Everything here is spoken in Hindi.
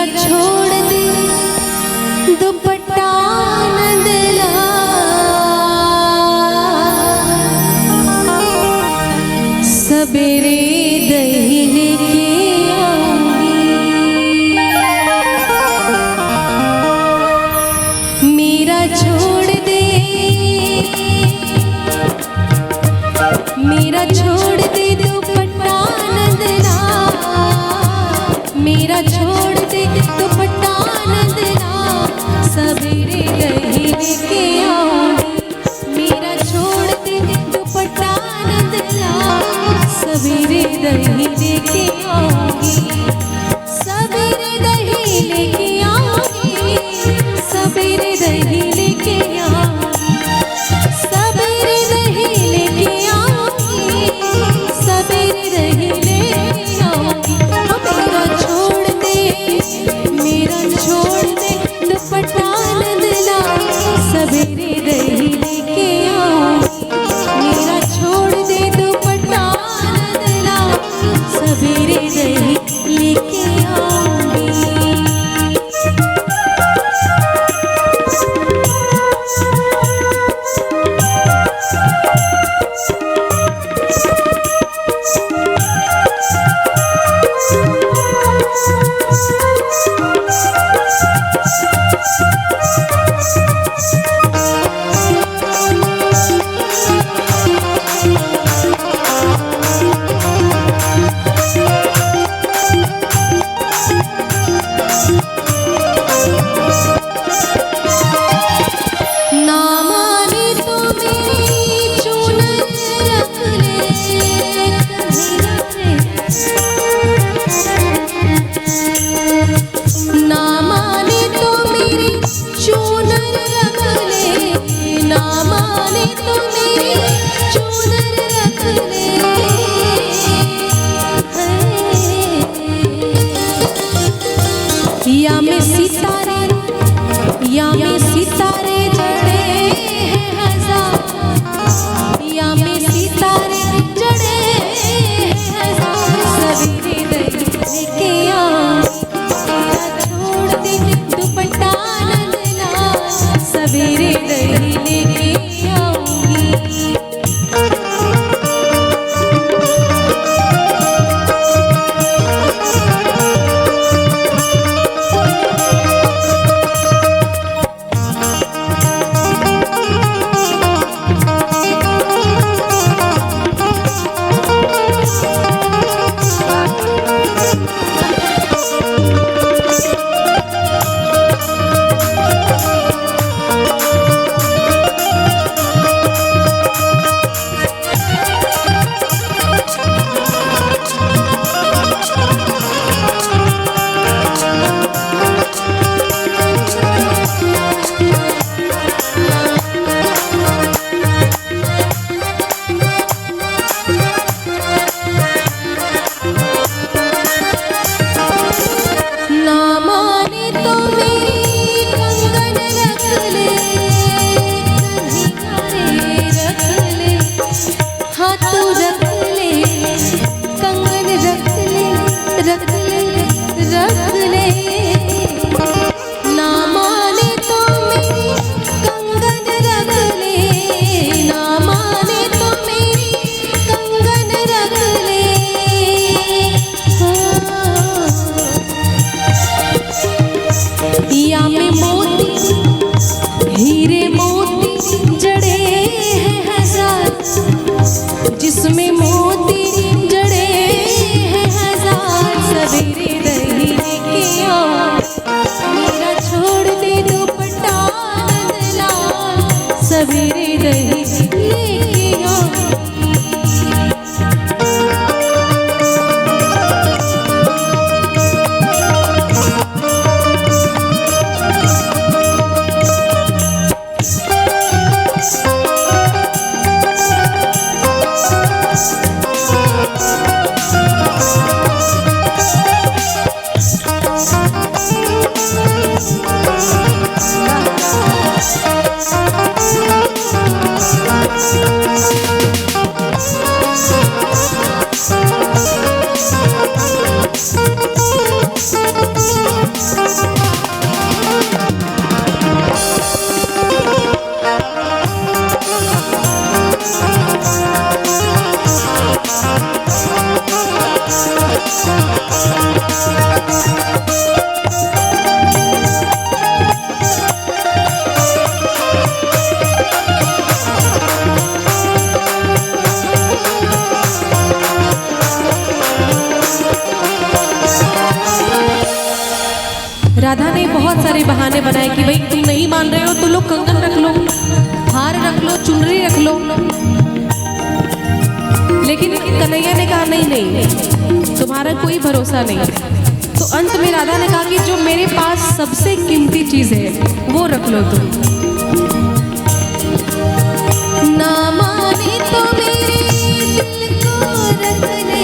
मेरा छोड़ दे दुपट्टा नंदला, सबेरे दही लेके आऊंगी। मेरा छोड़ दे, मेरा छोड़ दे दुपट्टा नंदला, मेरा छोड़ दे दुपट्टा नंदला, सबेरे दही लेके आऊंगी। मेरा छोड़ दे दुपट्टा नंदला, सबेरे दही लेके आऊंगी। सबेरे दही लेके आऊंगी, सबेरे दही लेके आऊंगी, सबेरे दही लेके आऊंगी, सबेरे दही लेके आऊंगी। मेरा छोड़ दे, मेरा छोड़ दे दुपट्टा नंदला, सबेरे दही लेके आऊंगी। मेरा छोड़ दे दुपट्टा नंदला, सबेरे दही लेके आऊंगी। ना माने तो मेरी चूनर रख ले, ना माने तो मेरी चूनर रख ले, ना माने तो मेरी चूनर रख ले। या में सितारे, या में सितारे जड़े हैं हजार, या में सितारे जड़े हैं हजार, सबेरे दही लेके आऊंगी। मेरा छोड़ दे दुपट्टा नंदला, सबेरे दही लेके आऊंगी। राधा ने बहुत सारे बहाने बनाए कि भाई तुम नहीं मान रहे हो तो लो कंगन रख लो, हार रख लो, चुनरी रख लो। लेकिन कन्हैया ने कहा नहीं नहीं, तुम्हारा कोई भरोसा नहीं। तो अंत में राधा ने कहा कि जो मेरे पास सबसे कीमती चीज है वो रख लो तुम। ना माने तो मेरे दिल को रख ले,